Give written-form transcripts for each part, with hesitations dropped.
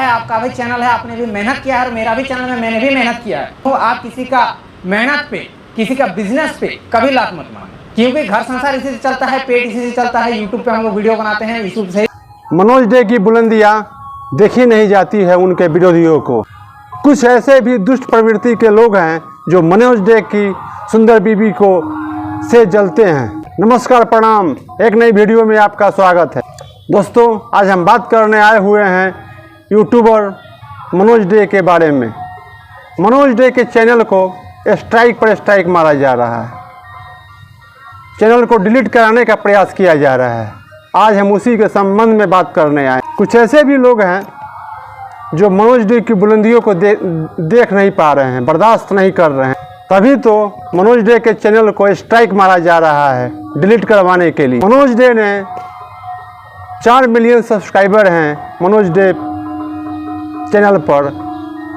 है, आपका भी चैनल है, आपने भी मेहनत किया है और मेरा भी चैनल है, मैंने भी मेहनत किया है। तो आप किसी का मेहनत पे, किसी का बिजनेस पे कभी लात मत मारो, क्योंकि घर संसार इसी से चलता है, पेट इसी से चलता है। यूट्यूब पे हम लोग वीडियो बनाते हैं, यूट्यूब से। मनोज डे की बुलंदियां देखी नहीं जाती है उनके विरोधियों को। कुछ ऐसे भी दुष्ट प्रवृत्ति के लोग हैं जो मनोज डे की सुंदर बीबी को से जलते हैं। नमस्कार, प्रणाम। एक नई वीडियो में आपका स्वागत है। दोस्तों, आज हम बात करने आए हुए हैं यूट्यूबर मनोज डे के बारे में। मनोज डे के चैनल को स्ट्राइक पर स्ट्राइक मारा जा रहा है, चैनल को डिलीट कराने का प्रयास किया जा रहा है। आज हम उसी के संबंध में बात करने आए। कुछ ऐसे भी लोग हैं जो मनोज डे की बुलंदियों को देख नहीं पा रहे हैं, बर्दाश्त नहीं कर रहे हैं। तभी तो मनोज डे के चैनल को स्ट्राइक मारा जा रहा है डिलीट करवाने के लिए। मनोज डे ने 4 मिलियन सब्सक्राइबर हैं मनोज डे चैनल पर,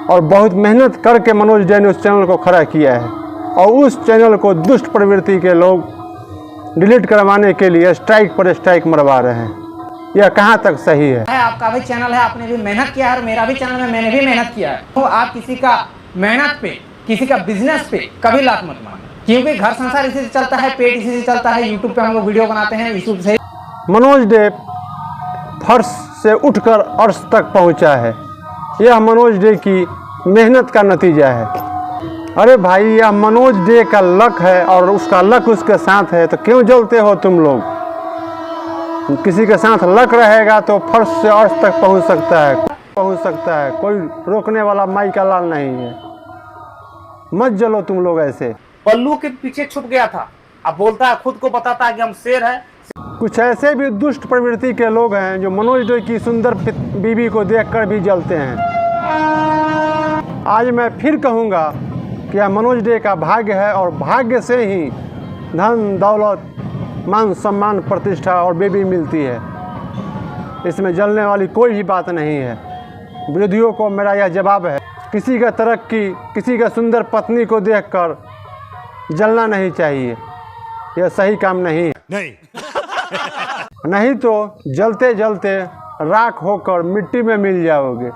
और बहुत मेहनत करके मनोज डे ने उस चैनल को खड़ा किया है, और उस चैनल को दुष्ट प्रवृत्ति के लोग डिलीट करवाने के लिए स्ट्राइक पर स्ट्राइक मरवा रहे हैं। यह कहाँ तक सही है? आपका भी चैनल है, आपने भी मेहनत किया है और मेरा भी चैनल है, मैंने भी मेहनत किया है। तो आप किसी का मेहनत पे, किसी का बिजनेस पे कभी लात मत मारो, क्योंकि घर संसार इसी से चलता है, पेट इसी से चलता है। यूट्यूब पे हम लोग वीडियो बनाते हैं, यूट्यूब से। मनोज डे फर्श से उठकर अर्श तक पहुंचा है। यह मनोज डे की मेहनत का नतीजा है। अरे भाई, यह मनोज डे का लक है और उसका लक उसके साथ है, तो क्यों जलते हो तुम लोग? किसी के साथ लक रहेगा तो फर्श से अर्श तक पहुंच सकता है। कोई रोकने वाला माई का लाल नहीं है। मत जलो तुम लोग ऐसे। पल्लू के पीछे छुप गया था, अब बोलता है, खुद को बताता है कि हम शेर हैं। कुछ ऐसे भी दुष्ट प्रवृत्ति के लोग हैं जो मनोज डे की सुंदर बीबी को देखकर भी जलते हैं। आज मैं फिर कहूँगा कि यह मनोज डे का भाग्य है, और भाग्य से ही धन दौलत, मान सम्मान, प्रतिष्ठा और बेबी मिलती है। इसमें जलने वाली कोई भी बात नहीं है। विरोधियों को मेरा यह जवाब है, किसी का तरक्की, किसी का सुंदर पत्नी को देखकर जलना नहीं चाहिए। यह सही काम नहीं है। नहीं तो जलते जलते राख होकर मिट्टी में मिल जाओगे।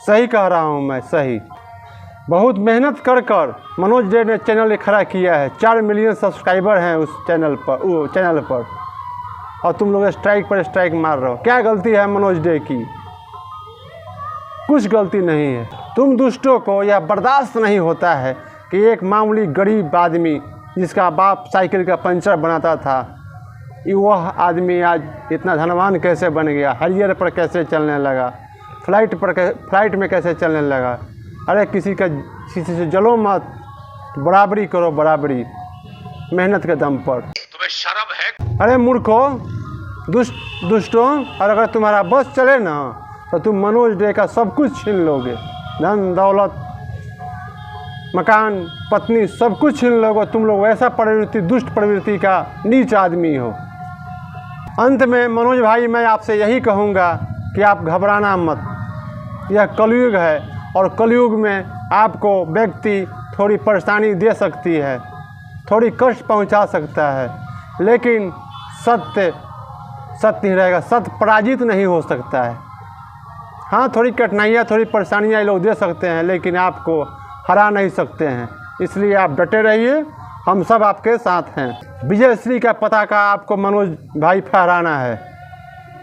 सही कह रहा हूँ मैं, सही। बहुत मेहनत कर मनोज डे ने चैनल खड़ा किया है। 4 मिलियन सब्सक्राइबर हैं उस चैनल पर, और तुम लोग स्ट्राइक पर स्ट्राइक मार रहे हो। क्या गलती है मनोज डे की? कुछ गलती नहीं है। तुम दुष्टों को यह बर्दाश्त नहीं होता है कि एक मामूली गरीब आदमी जिसका बाप साइकिल का पंचर बनाता था, वह आदमी आज इतना धनवान कैसे बन गया, हरियर पर कैसे चलने लगा, फ्लाइट में कैसे चलने लगा। अरे किसी से जलो मत, बराबरी करो, बराबरी मेहनत के दम पर। तुम्हें शर्म है? अरे मूर्खो, दुष्टों, और अगर तुम्हारा बस चले ना तो तुम मनोज डे का सब कुछ छीन लोगे। धन दौलत, मकान, पत्नी, सब कुछ छीन लोगे। तुम लोग ऐसा प्रवृत्ति, दुष्ट प्रवृत्ति का नीच आदमी हो। अंत में मनोज भाई, मैं आपसे यही कहूँगा कि आप घबराना मत। यह कलयुग है, और कलयुग में आपको व्यक्ति थोड़ी परेशानी दे सकती है, थोड़ी कष्ट पहुंचा सकता है, लेकिन सत्य ही रहेगा। सत्य पराजित नहीं हो सकता है। हाँ, थोड़ी कठिनाइयाँ, थोड़ी परेशानियाँ ये लोग दे सकते हैं, लेकिन आपको हरा नहीं सकते हैं। इसलिए आप डटे रहिए, हम सब आपके साथ हैं। विजयश्री का पताका आपको मनोज भाई फहराना है।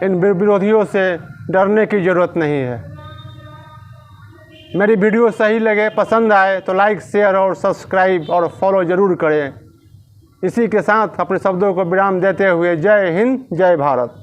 इन विरोधियों से डरने की ज़रूरत नहीं है। मेरी वीडियो सही लगे, पसंद आए तो लाइक, शेयर और सब्सक्राइब और फॉलो ज़रूर करें। इसी के साथ अपने शब्दों को विराम देते हुए जय हिंद, जय भारत।